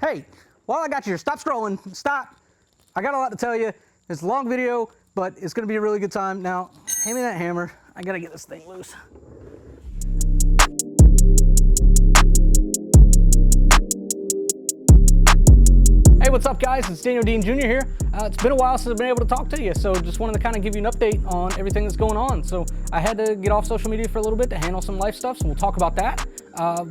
Hey, while I got you here, stop scrolling, stop. I got a lot to tell you. It's a long video, but it's gonna be a really good time. Now, hand me that hammer. I gotta get this thing loose. Hey, what's up guys? It's Daniel Dean Jr. here. It's been a while since I've been able to talk to you, so just wanted to kind of give you an update on everything that's going on. So I had to get off social media for a little bit to handle some life stuff, so we'll talk about that.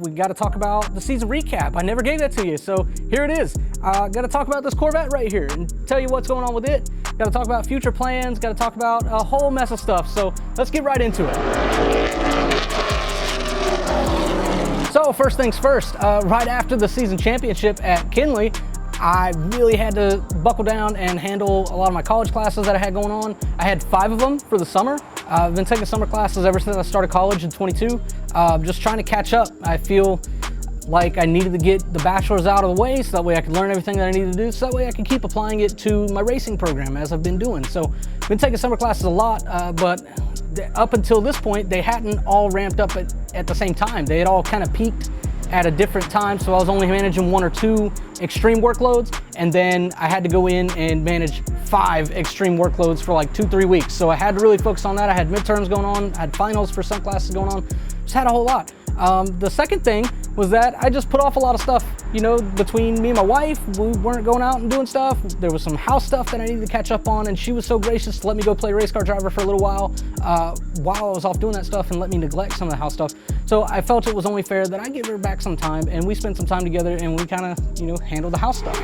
We got to talk about the season recap. I never gave that to you, so here it is. Got to talk about this Corvette right here and tell you what's going on with it. Got to talk about future plans, got to talk about a whole mess of stuff, so let's get right into it. So first things first, right after the season championship at Kinley, I really had to buckle down and handle a lot of my college classes that I had going on. I had 5 of them for the summer. I've been taking summer classes ever since I started college in 22. Just trying to catch up. I feel like I needed to get the bachelor's out of the way so that way I could learn everything that I needed to do, so that way I can keep applying it to my racing program as I've been doing. So I've been taking summer classes a lot, but up until this point, they hadn't all ramped up at the same time. They had all kind of peaked at a different time, so I was only managing 1 or 2 extreme workloads, and then I had to go in and manage 5 extreme workloads for like 2-3 weeks. So I had to really focus on that. I had midterms going on, I had finals for some classes going on, just had a whole lot. The second thing was that I just put off a lot of stuff, you know, between me and my wife. We weren't going out and doing stuff. There was some house stuff that I needed to catch up on, and she was so gracious to let me go play race car driver for a little while I was off doing that stuff, and let me neglect some of the house stuff. So I felt it was only fair that I give her back some time, and we spent some time together, and we kind of, you know, handled the house stuff.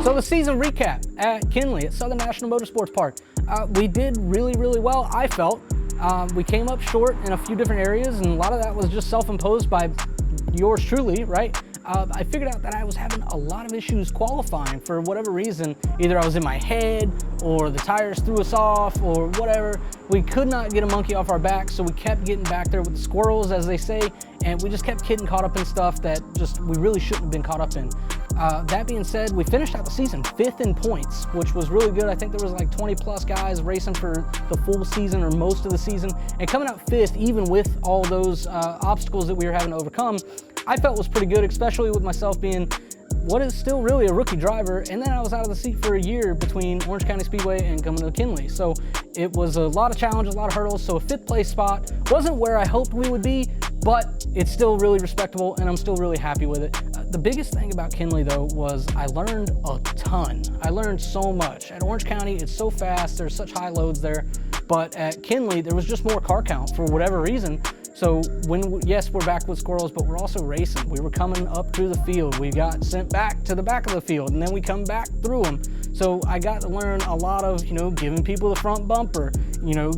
So the season recap at Kinley at Southern National Motorsports Park. We did really, really well, I felt. We came up short in a few different areas, and a lot of that was just self-imposed by yours truly, right? I figured out that I was having a lot of issues qualifying for whatever reason. Either I was in my head, or the tires threw us off, or whatever. We could not get a monkey off our back, so we kept getting back there with the squirrels, as they say, and we just kept getting caught up in stuff that just we really shouldn't have been caught up in. That being said, we finished out the season 5th in points, which was really good. I think there was like 20 plus guys racing for the full season or most of the season, and coming out 5th, even with all those obstacles that we were having to overcome, I felt was pretty good, especially with myself being what is still really a rookie driver, and then I was out of the seat for a year between Orange County Speedway and coming to Kinley. So it was a lot of challenges, a lot of hurdles, so a 5th place spot wasn't where I hoped we would be, but it's still really respectable, and I'm still really happy with it. The biggest thing about Kinley, though, was I learned a ton. I learned so much. At Orange County, it's so fast, there's such high loads there, but at Kinley, there was just more car count for whatever reason. So yes, we're back with squirrels, but we're also racing. We were coming up through the field. We got sent back to the back of the field, and then we come back through them. So I got to learn a lot of, you know, giving people the front bumper, you know,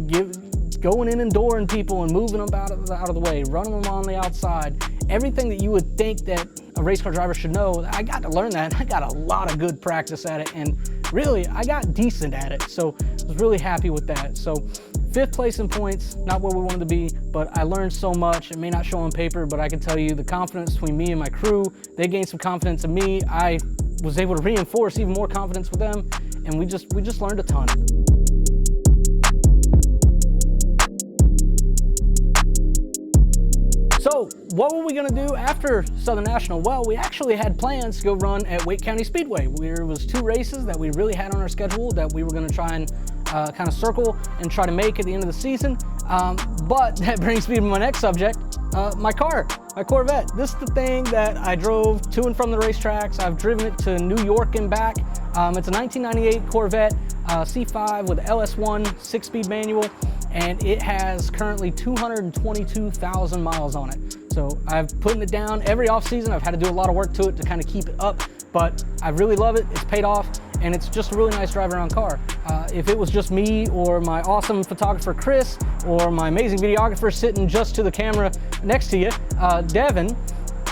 going in and dooring people and moving them out of the way, running them on the outside. Everything that you would think that a race car driver should know, I got to learn that. I got a lot of good practice at it, and really, I got decent at it. So I was really happy with that. So 5th place in points, not where we wanted to be, but I learned so much. It may not show on paper, but I can tell you the confidence between me and my crew, they gained some confidence in me. I was able to reinforce even more confidence with them, and we just learned a ton. So what were we gonna do after Southern National? Well, we actually had plans to go run at Wake County Speedway. There was 2 races that we really had on our schedule that we were gonna try and kind of circle and try to make at the end of the season. But that brings me to my next subject, my car, my Corvette. This is the thing that I drove to and from the racetracks. I've driven it to New York and back. It's a 1998 Corvette C5 with LS1 6-speed manual, and it has currently 222,000 miles on it. So I've putting it down every off season. I've had to do a lot of work to it to kind of keep it up, but I really love it. It's paid off, and it's just a really nice drive around car. If it was just me or my awesome photographer Chris or my amazing videographer sitting just to the camera next to you, Devin,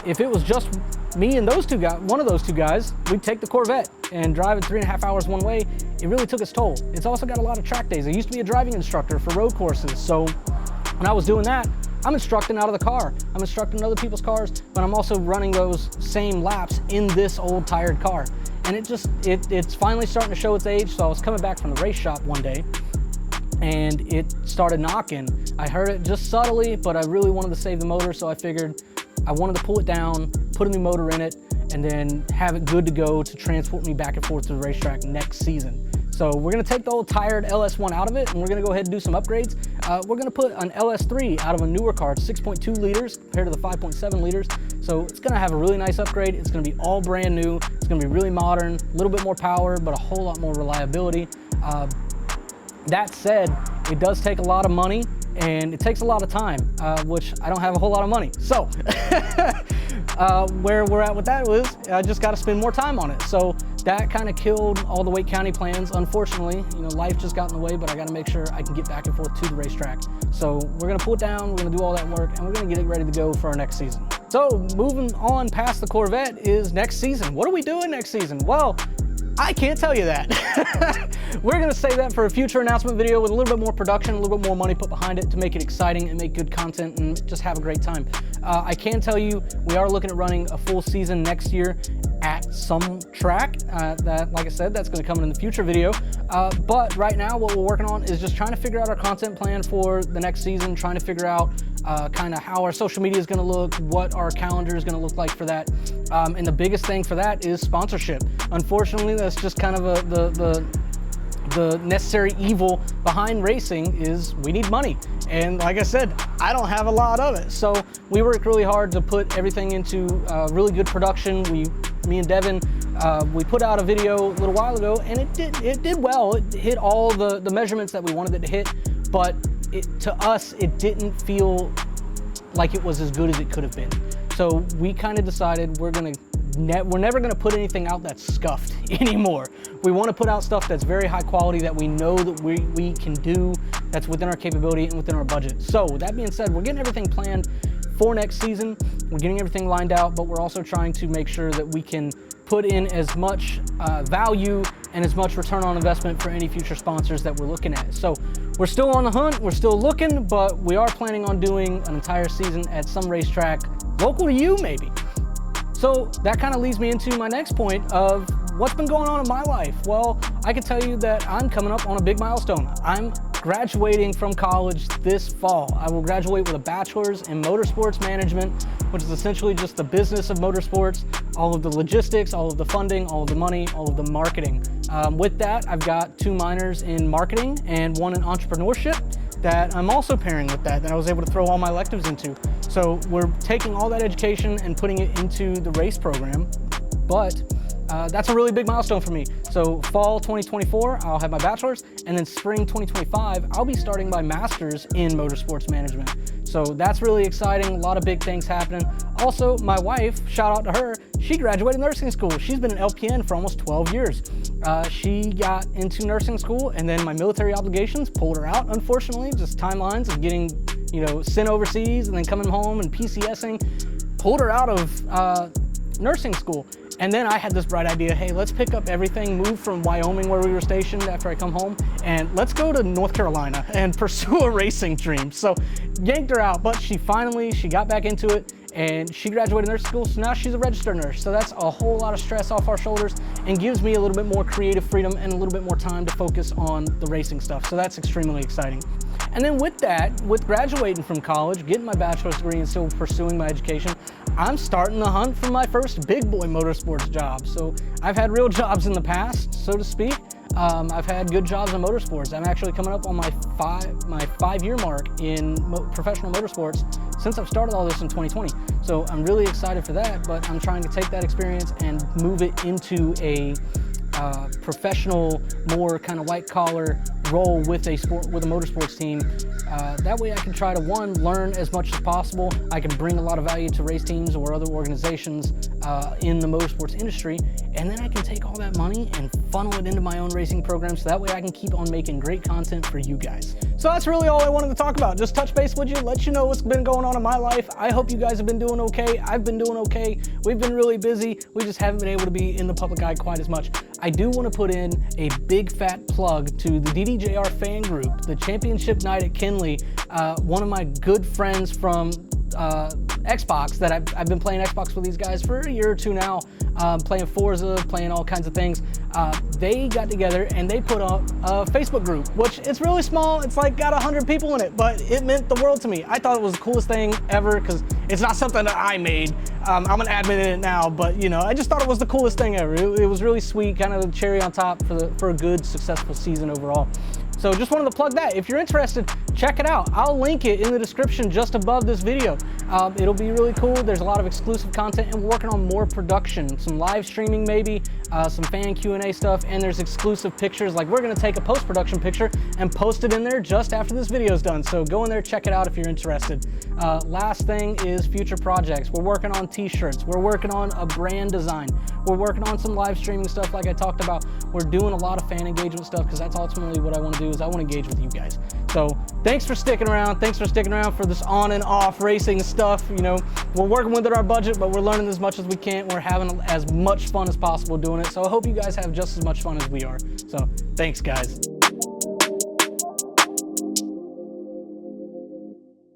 if it was just me and those 2 guys, one of those 2 guys, we'd take the Corvette and drive it 3.5 hours one way. It really took its toll. It's also got a lot of track days. I used to be a driving instructor for road courses, so when I was doing that, I'm instructing out of the car. I'm instructing other people's cars, but I'm also running those same laps in this old tired car. And it's finally starting to show its age. So I was coming back from the race shop one day, and it started knocking. I heard it just subtly, but I really wanted to save the motor, so I figured I wanted to pull it down, put a new motor in it, and then have it good to go to transport me back and forth to the racetrack next season. So we're gonna take the old tired LS1 out of it, and we're gonna go ahead and do some upgrades. We're gonna put an LS3 out of a newer car, 6.2 liters compared to the 5.7 liters. So it's gonna have a really nice upgrade. It's gonna be all brand new. It's gonna be really modern, a little bit more power, but a whole lot more reliability. That said, it does take a lot of money and it takes a lot of time, which I don't have a whole lot of money. So where we're at with that was I just got to spend more time on it. So that kind of killed all the Wake County plans. Unfortunately, you know, life just got in the way, but I got to make sure I can get back and forth to the racetrack. So we're going to pull it down, we're going to do all that work, and we're going to get it ready to go for our next season. So moving on past the Corvette is next season. What are we doing next season? Well, I can't tell you that. We're gonna save that for a future announcement video with a little bit more production, a little bit more money put behind it to make it exciting and make good content and just have a great time. I can tell you, we are looking at running a full season next year at some track. That, like I said, that's gonna come in the future video. But right now, what we're working on is just trying to figure out our content plan for the next season, trying to figure out kind of how our social media is gonna look, what our calendar is gonna look like for that. And the biggest thing for that is sponsorship. Unfortunately, that's just kind of the necessary evil behind racing is we need money. And like I said, I don't have a lot of it. So we worked really hard to put everything into really good production. Me and Devin, we put out a video a little while ago and it did well. It hit all the measurements that we wanted it to hit, but to us, it didn't feel like it was as good as it could have been. So we kind of decided we're never gonna put anything out that's scuffed anymore. We want to put out stuff that's very high quality, that we know that we can do, that's within our capability and within our budget. So that being said, we're getting everything planned for next season. We're getting everything lined out, but we're also trying to make sure that we can put in as much value and as much return on investment for any future sponsors that we're looking at. So we're still on the hunt, we're still looking, but we are planning on doing an entire season at some racetrack local to you maybe. So that kind of leads me into my next point of what's been going on in my life. Well, I can tell you that I'm coming up on a big milestone. I'm graduating from college this fall. I will graduate with a bachelor's in motorsports management, which is essentially just the business of motorsports, all of the logistics, all of the funding, all of the money, all of the marketing. With that, I've got 2 minors in marketing and 1 in entrepreneurship that I'm also pairing with that I was able to throw all my electives into. So we're taking all that education and putting it into the race program, but that's a really big milestone for me. So fall 2024, I'll have my bachelor's, and then spring 2025, I'll be starting my master's in motorsports management. So that's really exciting, a lot of big things happening. Also, my wife, shout out to her, she graduated nursing school. She's been an LPN for almost 12 years. She got into nursing school, and then my military obligations pulled her out, unfortunately, just timelines of getting, you know, sent overseas and then coming home and PCSing, pulled her out of nursing school. And then I had this bright idea, hey, let's pick up everything, move from Wyoming where we were stationed after I come home, and let's go to North Carolina and pursue a racing dream. So yanked her out, but she got back into it, and she graduated nursing school, so now she's a registered nurse. So that's a whole lot of stress off our shoulders and gives me a little bit more creative freedom and a little bit more time to focus on the racing stuff. So that's extremely exciting. And then with that, with graduating from college, getting my bachelor's degree and still pursuing my education, I'm starting the hunt for my first big boy motorsports job. So I've had real jobs in the past, so to speak. I've had good jobs in motorsports. I'm actually coming up on my 5-year mark in professional motorsports since I've started all this in 2020. So I'm really excited for that, but I'm trying to take that experience and move it into a professional, more kind of white collar role with a motorsports team. That way I can try to, 1, learn as much as possible. I can bring a lot of value to race teams or other organizations in the motorsports industry, and then I can take all that money and funnel it into my own racing program, so that way I can keep on making great content for you guys. So that's really all I wanted to talk about. Just touch base with you, let you know what's been going on in my life. I hope you guys have been doing okay. I've been doing okay. We've been really busy. We just haven't been able to be in the public eye quite as much. I do want to put in a big fat plug to the DDJR fan group, the championship night at Kinley. One of my good friends from Xbox, that I've been playing Xbox with these guys for a year or two now, playing Forza, playing all kinds of things. They got together and they put up a Facebook group, which it's really small. It's like got 100 people in it, but it meant the world to me. I thought it was the coolest thing ever because it's not something that I made. I'm an admin in it now, but you know, I just thought it was the coolest thing ever. It was really sweet, kind of the cherry on top for a good, successful season overall. So just wanted to plug that. If you're interested, check it out. I'll link it in the description just above this video. It'll be really cool. There's a lot of exclusive content, and we're working on more production, some live streaming maybe, some fan Q&A stuff, and there's exclusive pictures. Like we're gonna take a post-production picture and post it in there just after this video is done. So go in there, check it out if you're interested. Last thing is future projects. We're working on t-shirts. We're working on a brand design. We're working on some live streaming stuff like I talked about. We're doing a lot of fan engagement stuff because that's ultimately what I want to do, is I want to engage with you guys. So thanks for sticking around. Thanks for sticking around for this on and off racing stuff. You know, we're working within our budget, but we're learning as much as we can. We're having as much fun as possible doing it. So I hope you guys have just as much fun as we are. So thanks, guys.